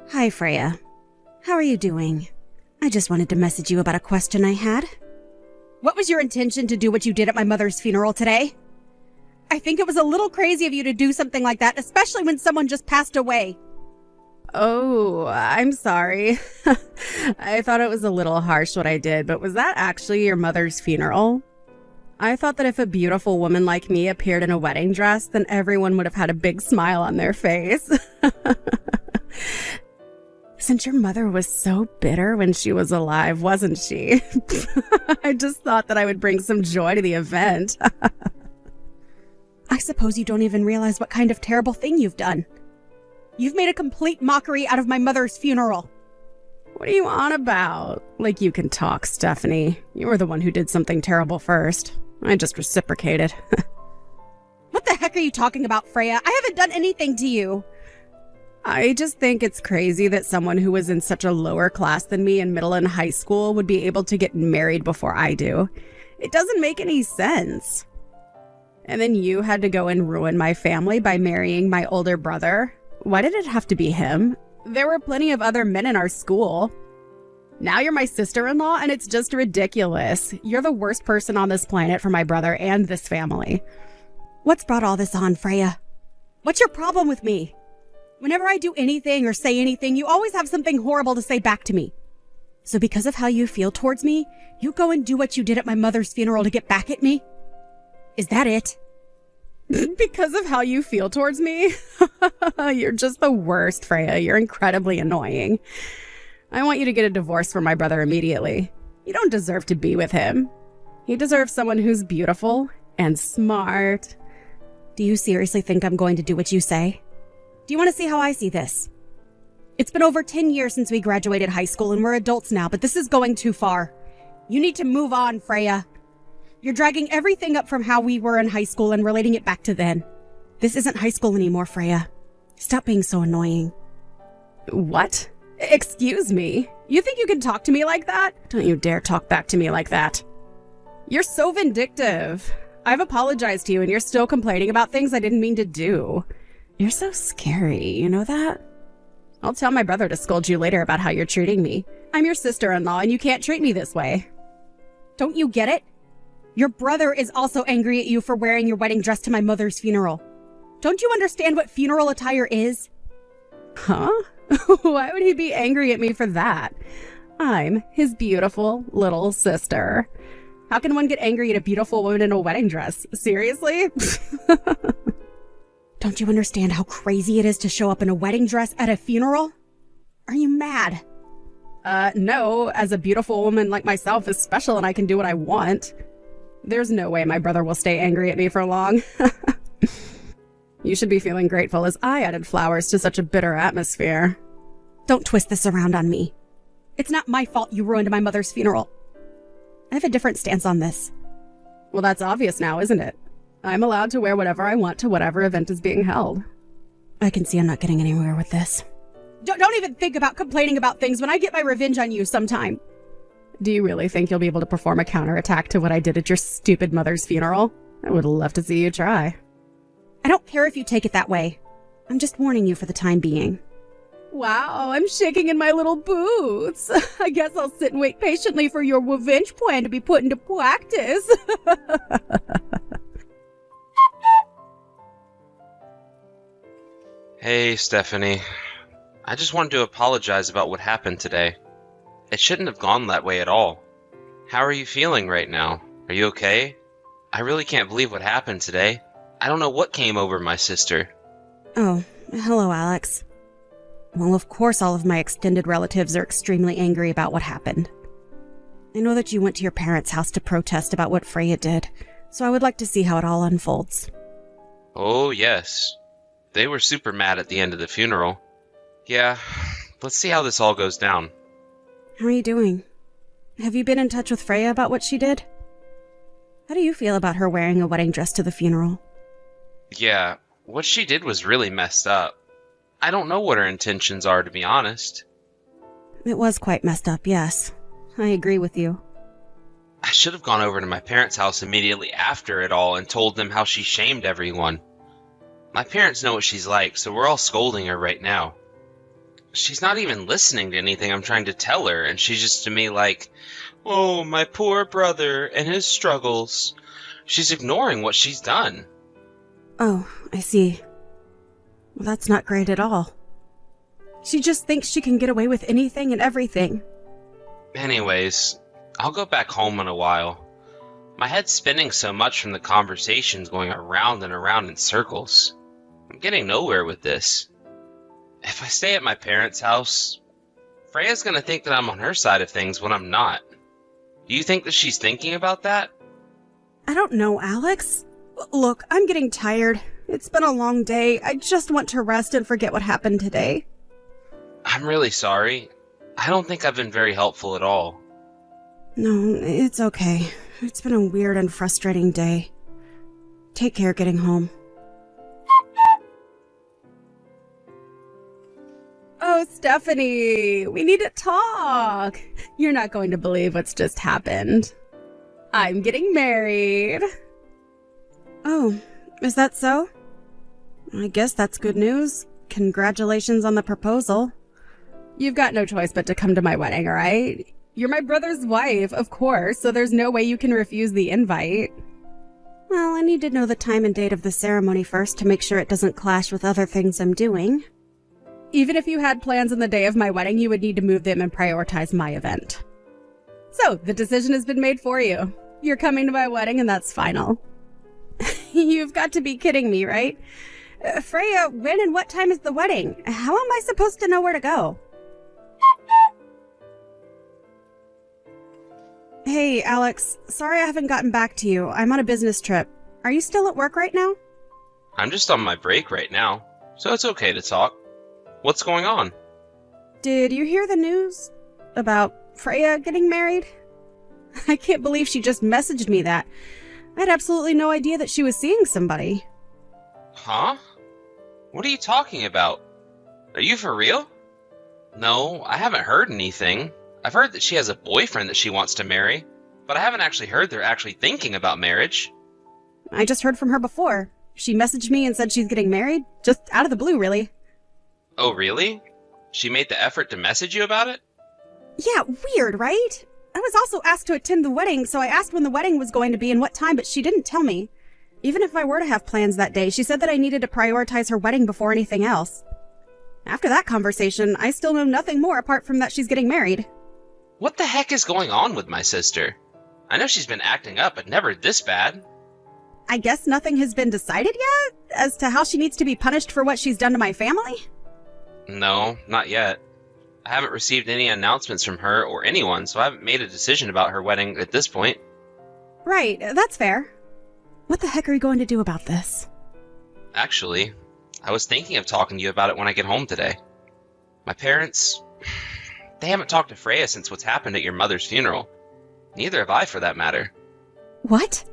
Hi, Freya. How are you doing? I just wanted to message you about a question I had. What was your intention to do what you did at my mother's funeral today? I think it was a little crazy of you to do something like that, especially when someone just passed away. Oh, I'm sorry. I thought it was a little harsh what I did, but was that actually your mother's funeral? I thought that if a beautiful woman like me appeared in a wedding dress, then everyone would have had a big smile on their face. Since your mother was so bitter when she was alive, wasn't she? I just thought that I would bring some joy to the event. I suppose you don't even realize what kind of terrible thing you've done. You've made a complete mockery out of my mother's funeral. What are you on about? Like you can talk, Stephanie. You were the one who did something terrible first. I just reciprocated. What the heck are you talking about, Freya? I haven't done anything to you. I just think it's crazy that someone who was in such a lower class than me in middle and high school would be able to get married before I do. It doesn't make any sense. And then you had to go and ruin my family by marrying my older brother. Why did it have to be him? There were plenty of other men in our school. Now you're my sister-in-law, and it's just ridiculous. You're the worst person on this planet for my brother and this family. What's brought all this on, Freya? What's your problem with me? Whenever I do anything or say anything, you always have something horrible to say back to me. So because of how you feel towards me, you go and do what you did at my mother's funeral to get back at me? Is that it? Because of how you feel towards me? You're just the worst, Freya. You're incredibly annoying. I want you to get a divorce from my brother immediately. You don't deserve to be with him. He deserves someone who's beautiful and smart. Do you seriously think I'm going to do what you say? Do you want to see how I see this? It's been over 10 years since we graduated high school and we're adults now, but this is going too far. You need to move on, Freya. You're dragging everything up from how we were in high school and relating it back to then. This isn't high school anymore, Freya. Stop being so annoying. What? Excuse me? You think you can talk to me like that? Don't you dare talk back to me like that. You're so vindictive. I've apologized to you and you're still complaining about things I didn't mean to do. You're so scary, you know that? I'll tell my brother to scold you later about how you're treating me. I'm your sister-in-law and you can't treat me this way. Don't you get it? Your brother is also angry at you for wearing your wedding dress to my mother's funeral. Don't you understand what funeral attire is? Huh? Why would he be angry at me for that? I'm his beautiful little sister. How can one get angry at a beautiful woman in a wedding dress? Seriously? Don't you understand how crazy it is to show up in a wedding dress at a funeral? Are you mad? No. As a beautiful woman like myself is special and I can do what I want. There's no way my brother will stay angry at me for long. You should be feeling grateful as I added flowers to such a bitter atmosphere. Don't twist this around on me. It's not my fault you ruined my mother's funeral. I have a different stance on this. Well, that's obvious now, isn't it? I'm allowed to wear whatever I want to whatever event is being held. I can see I'm not getting anywhere with this. Don't even think about complaining about things when I get my revenge on you sometime. Do you really think you'll be able to perform a counterattack to what I did at your stupid mother's funeral? I would love to see you try. I don't care if you take it that way. I'm just warning you for the time being. Wow, I'm shaking in my little boots. I guess I'll sit and wait patiently for your revenge plan to be put into practice. Hey, Stephanie. I just wanted to apologize about what happened today. It shouldn't have gone that way at all. How are you feeling right now? Are you okay? I really can't believe what happened today. I don't know what came over my sister. Oh, hello, Alex. Well, of course all of my extended relatives are extremely angry about what happened. I know that you went to your parents' house to protest about what Freya did, so I would like to see how it all unfolds. Oh, yes. They were super mad at the end of the funeral. Yeah, let's see how this all goes down. How are you doing? Have you been in touch with Freya about what she did? How do you feel about her wearing a wedding dress to the funeral? Yeah, what she did was really messed up. I don't know what her intentions are, to be honest. It was quite messed up, yes. I agree with you. I should have gone over to my parents' house immediately after it all and told them how she shamed everyone. My parents know what she's like, so we're all scolding her right now. She's not even listening to anything I'm trying to tell her, and she's just to me like, oh, my poor brother and his struggles. She's ignoring what she's done. Oh, I see. Well, that's not great at all. She just thinks she can get away with anything and everything. Anyways, I'll go back home in a while. My head's spinning so much from the conversations going around and around in circles. I'm getting nowhere with this. If I stay at my parents' house, Freya's gonna think that I'm on her side of things when I'm not. Do you think that she's thinking about that? I don't know, Alex. Look, I'm getting tired. It's been a long day. I just want to rest and forget what happened today. I'm really sorry. I don't think I've been very helpful at all. No, it's okay. It's been a weird and frustrating day. Take care getting home. Oh, Stephanie, we need to talk. You're not going to believe what's just happened. I'm getting married. Oh, is that so? I guess that's good news. Congratulations on the proposal. You've got no choice but to come to my wedding, all right? You're my brother's wife, of course, so there's no way you can refuse the invite. Well, I need to know the time and date of the ceremony first to make sure it doesn't clash with other things I'm doing. Even if you had plans on the day of my wedding, you would need to move them and prioritize my event. So, the decision has been made for you. You're coming to my wedding and that's final. You've got to be kidding me, right? Freya, when and what time is the wedding? How am I supposed to know where to go? Hey, Alex. Sorry I haven't gotten back to you. I'm on a business trip. Are you still at work right now? I'm just on my break right now, so it's okay to talk. What's going on? Did you hear the news about Freya getting married? I can't believe she just messaged me that. I had absolutely no idea that she was seeing somebody. Huh? What are you talking about? Are you for real? No, I haven't heard anything. I've heard that she has a boyfriend that she wants to marry, but I haven't actually heard they're actually thinking about marriage. I just heard from her before. She messaged me and said she's getting married, just out of the blue, really. Oh, really? She made the effort to message you about it? Yeah, weird, right? I was also asked to attend the wedding, so I asked when the wedding was going to be and what time, but she didn't tell me. Even if I were to have plans that day, she said that I needed to prioritize her wedding before anything else. After that conversation, I still know nothing more apart from that she's getting married. What the heck is going on with my sister? I know she's been acting up, but never this bad. I guess nothing has been decided yet as to how she needs to be punished for what she's done to my family? No, not yet. I haven't received any announcements from her or anyone, so I haven't made a decision about her wedding at this point. Right, that's fair. What the heck are you going to do about this? Actually, I was thinking of talking to you about it when I get home today. My parents, they haven't talked to Freya since what's happened at your mother's funeral. Neither have I, for that matter. What?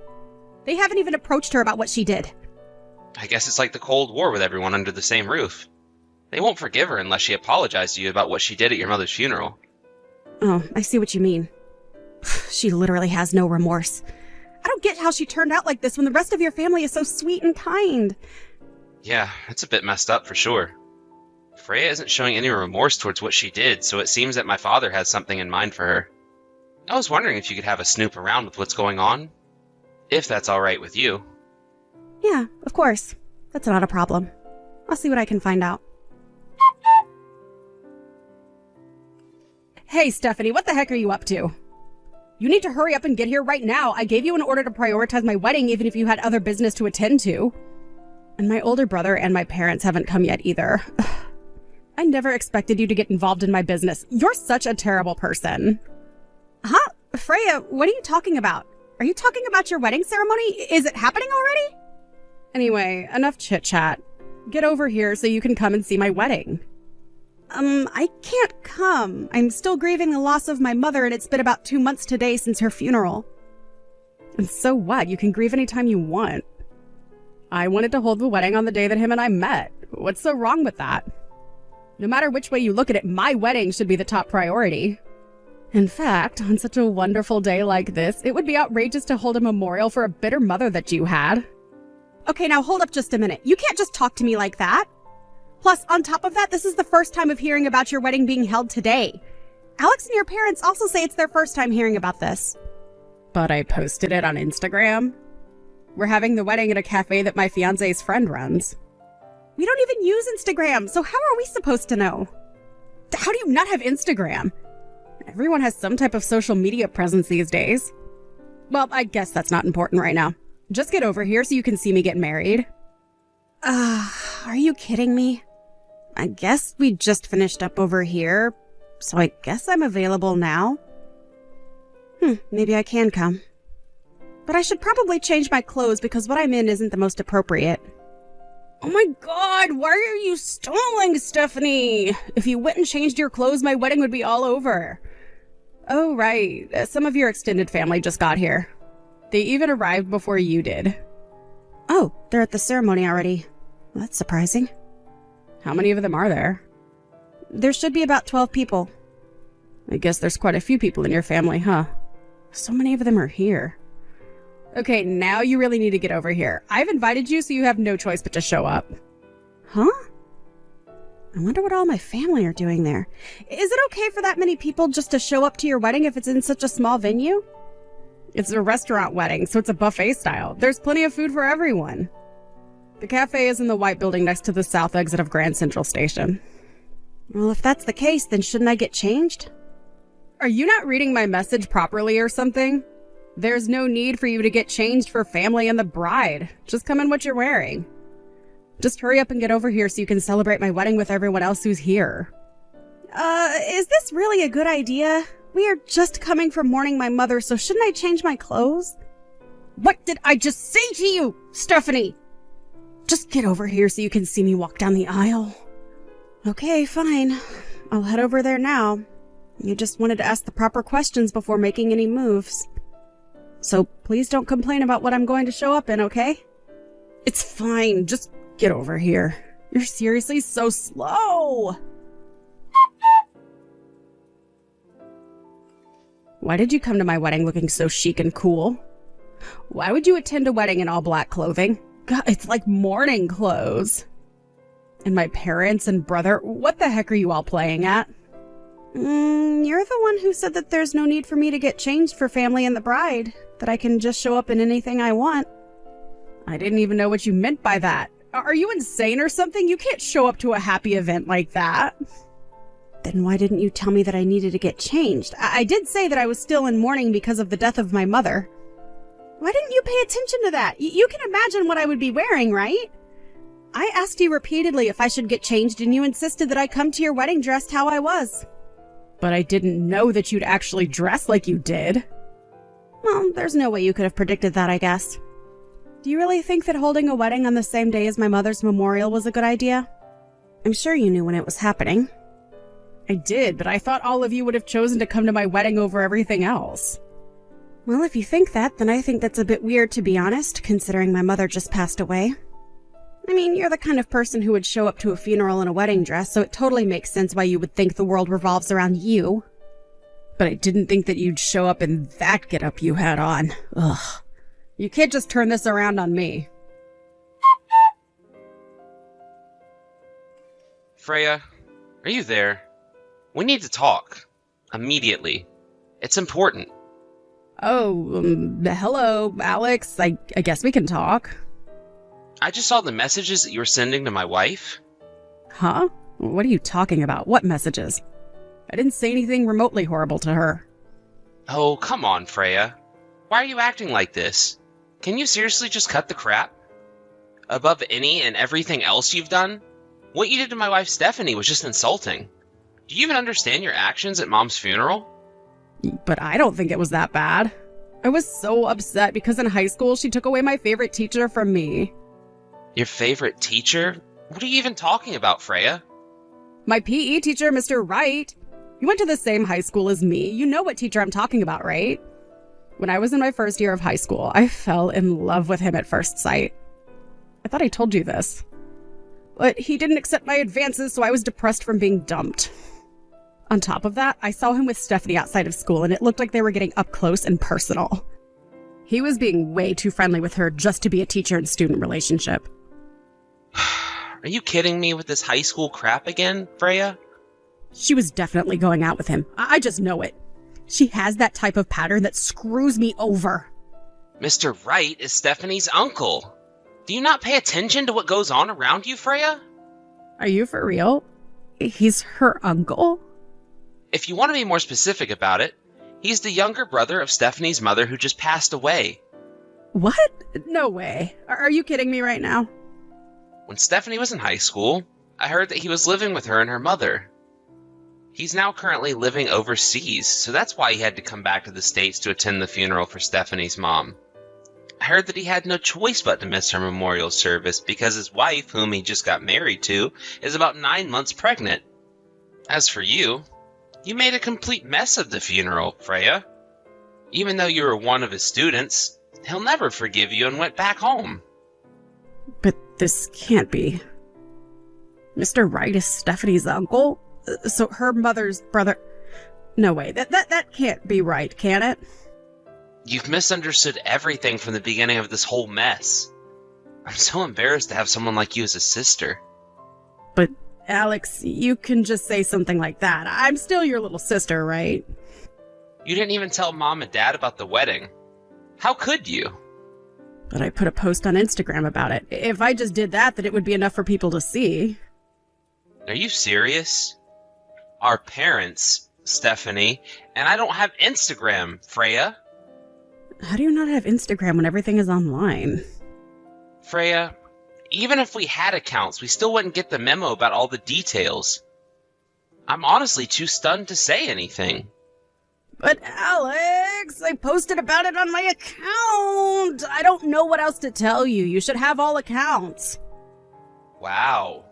They haven't even approached her about what she did. I guess it's like the Cold War with everyone under the same roof. They won't forgive her unless she apologized to you about what she did at your mother's funeral. Oh, I see what you mean. She literally has no remorse. I don't get how she turned out like this when the rest of your family is so sweet and kind. Yeah, it's a bit messed up for sure. Freya isn't showing any remorse towards what she did, so it seems that my father has something in mind for her. I was wondering if you could have a snoop around with what's going on. If that's alright with you. Yeah, of course. That's not a problem. I'll see what I can find out. Hey, Stephanie, what the heck are you up to? You need to hurry up and get here right now. I gave you an order to prioritize my wedding even if you had other business to attend to. And my older brother and my parents haven't come yet either. I never expected you to get involved in my business. You're such a terrible person. Huh? Freya, what are you talking about? Are you talking about your wedding ceremony? Is it happening already? Anyway, enough chit-chat. Get over here so you can come and see my wedding. I can't come. I'm still grieving the loss of my mother, and it's been about 2 months today since her funeral. And so what? You can grieve anytime you want. I wanted to hold the wedding on the day that him and I met. What's so wrong with that? No matter which way you look at it, my wedding should be the top priority. In fact, on such a wonderful day like this, it would be outrageous to hold a memorial for a bitter mother that you had. Okay, now hold up just a minute. You can't just talk to me like that. Plus, on top of that, this is the first time of hearing about your wedding being held today. Alex and your parents also say it's their first time hearing about this. But I posted it on Instagram. We're having the wedding at a cafe that my fiancé's friend runs. We don't even use Instagram, so how are we supposed to know? How do you not have Instagram? Everyone has some type of social media presence these days. Well, I guess that's not important right now. Just get over here so you can see me get married. Are you kidding me? I guess we just finished up over here, so I guess I'm available now. Maybe I can come. But I should probably change my clothes because what I'm in isn't the most appropriate. Oh my god, why are you stalling, Stephanie? If you went and changed your clothes, my wedding would be all over. Oh, right. Some of your extended family just got here. They even arrived before you did. Oh, they're at the ceremony already. That's surprising. How many of them are there? There should be about 12 people. I guess there's quite a few people in your family, huh? So many of them are here. Okay, now you really need to get over here. I've invited you, so you have no choice but to show up. Huh? I wonder what all my family are doing there. Is it okay for that many people just to show up to your wedding if it's in such a small venue? It's a restaurant wedding, so it's a buffet style. There's plenty of food for everyone. The cafe is in the white building next to the south exit of Grand Central Station. Well, if that's the case, then shouldn't I get changed? Are you not reading my message properly or something? There's no need for you to get changed for family and the bride. Just come in what you're wearing. Just hurry up and get over here so you can celebrate my wedding with everyone else who's here. Is this really a good idea? We are just coming from mourning my mother, so shouldn't I change my clothes? What did I just say to you, Stephanie? Just get over here so you can see me walk down the aisle. Okay, fine. I'll head over there now. You just wanted to ask the proper questions before making any moves. So please don't complain about what I'm going to show up in, okay? It's fine. Just get over here. You're seriously so slow. Why did you come to my wedding looking so chic and cool? Why would you attend a wedding in all black clothing? God, it's like mourning clothes. And my parents and brother, what the heck are you all playing at? You're the one who said that there's no need for me to get changed for family and the bride, that I can just show up in anything I want. I didn't even know what you meant by that. Are you insane or something? You can't show up to a happy event like that. Then why didn't you tell me that I needed to get changed? I did say that I was still in mourning because of the death of my mother. Why didn't you pay attention to that? You can imagine what I would be wearing, right? I asked you repeatedly if I should get changed, and you insisted that I come to your wedding dressed how I was. But I didn't know that you'd actually dress like you did. Well, there's no way you could have predicted that, I guess. Do you really think that holding a wedding on the same day as my mother's memorial was a good idea? I'm sure you knew when it was happening. I did, but I thought all of you would have chosen to come to my wedding over everything else. Well, if you think that, then I think that's a bit weird, to be honest, considering my mother just passed away. I mean, you're the kind of person who would show up to a funeral in a wedding dress, so it totally makes sense why you would think the world revolves around you. But I didn't think that you'd show up in that getup you had on. Ugh. You can't just turn this around on me. Freya, are you there? We need to talk. Immediately. It's important. Oh, hello, Alex. I guess we can talk. I just saw the messages that you were sending to my wife. Huh? What are you talking about? What messages? I didn't say anything remotely horrible to her. Oh, come on, Freya. Why are you acting like this? Can you seriously just cut the crap? Above any and everything else you've done? What you did to my wife Stephanie was just insulting. Do you even understand your actions at Mom's funeral? But I don't think it was that bad. I was so upset because in high school she took away my favorite teacher from me. Your favorite teacher? What are you even talking about, Freya? My PE teacher, Mr. Wright. You went to the same high school as me. You know what teacher I'm talking about, right? When I was in my first year of high school, I fell in love with him at first sight. I thought I told you this. But he didn't accept my advances, so I was depressed from being dumped. On top of that, I saw him with Stephanie outside of school, and it looked like they were getting up close and personal. He was being way too friendly with her just to be a teacher and student relationship. Are you kidding me with this high school crap again, Freya? She was definitely going out with him. I just know it. She has that type of pattern that screws me over. Mr. Wright is Stephanie's uncle. Do you not pay attention to what goes on around you, Freya? Are you for real? He's her uncle? If you want to be more specific about it, he's the younger brother of Stephanie's mother who just passed away. What? No way. Are you kidding me right now? When Stephanie was in high school, I heard that he was living with her and her mother. He's now currently living overseas, so that's why he had to come back to the States to attend the funeral for Stephanie's mom. I heard that he had no choice but to miss her memorial service because his wife, whom he just got married to, is about 9 months pregnant. As for you, you made a complete mess of the funeral, Freya. Even though you were one of his students, he'll never forgive you and went back home. But this can't be. Mr. Wright is Stephanie's uncle? So her mother's brother... No way, that can't be right, can it? You've misunderstood everything from the beginning of this whole mess. I'm so embarrassed to have someone like you as a sister. But, Alex, you can just say something like that. I'm still your little sister, right? You didn't even tell Mom and Dad about the wedding. How could you? But I put a post on Instagram about it. If I just did that, then it would be enough for people to see. Are you serious? Our parents, Stephanie, and I don't have Instagram, Freya. How do you not have Instagram when everything is online? Freya, even if we had accounts, we still wouldn't get the memo about all the details. I'm honestly too stunned to say anything. But Alex, I posted about it on my account. I don't know what else to tell you. You should have all accounts. Wow.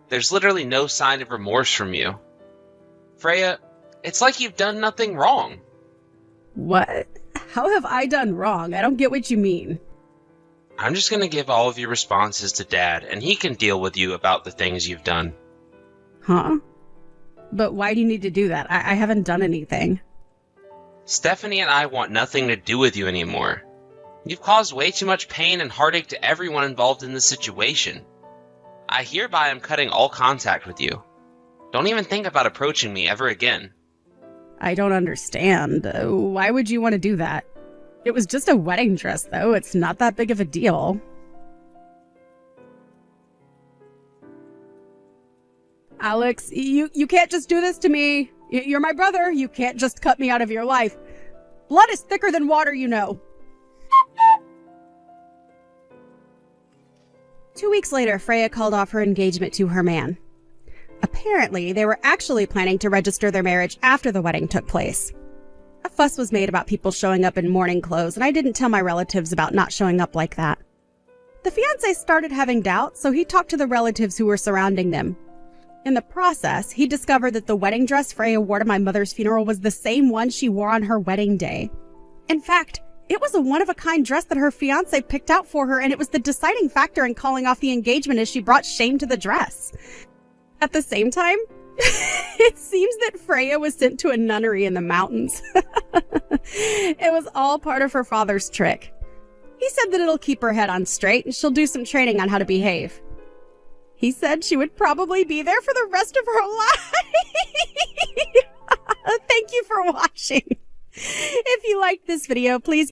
There's literally no sign of remorse from you. Freya, it's like you've done nothing wrong. What? How have I done wrong? I don't get what you mean. I'm just gonna give all of your responses to Dad, and he can deal with you about the things you've done. Huh? But why do you need to do that? I haven't done anything. Stephanie and I want nothing to do with you anymore. You've caused way too much pain and heartache to everyone involved in this situation. I hereby am cutting all contact with you. Don't even think about approaching me ever again. I don't understand. Why would you want to do that? It was just a wedding dress, though. It's not that big of a deal. Alex, you can't just do this to me. You're my brother. You can't just cut me out of your life. Blood is thicker than water, you know. 2 weeks later, Freya called off her engagement to her man. Apparently, they were actually planning to register their marriage after the wedding took place. A fuss was made about people showing up in mourning clothes, and I didn't tell my relatives about not showing up like that. The fiancé started having doubts, so he talked to the relatives who were surrounding them. In the process, he discovered that the wedding dress Freya wore to my mother's funeral was the same one she wore on her wedding day. In fact, it was a one-of-a-kind dress that her fiancé picked out for her, and it was the deciding factor in calling off the engagement as she brought shame to the dress. At the same time, it seems that Freya was sent to a nunnery in the mountains. It was all part of her father's trick. He said that it'll keep her head on straight and she'll do some training on how to behave. He said she would probably be there for the rest of her life. Thank you for watching. If you liked this video, please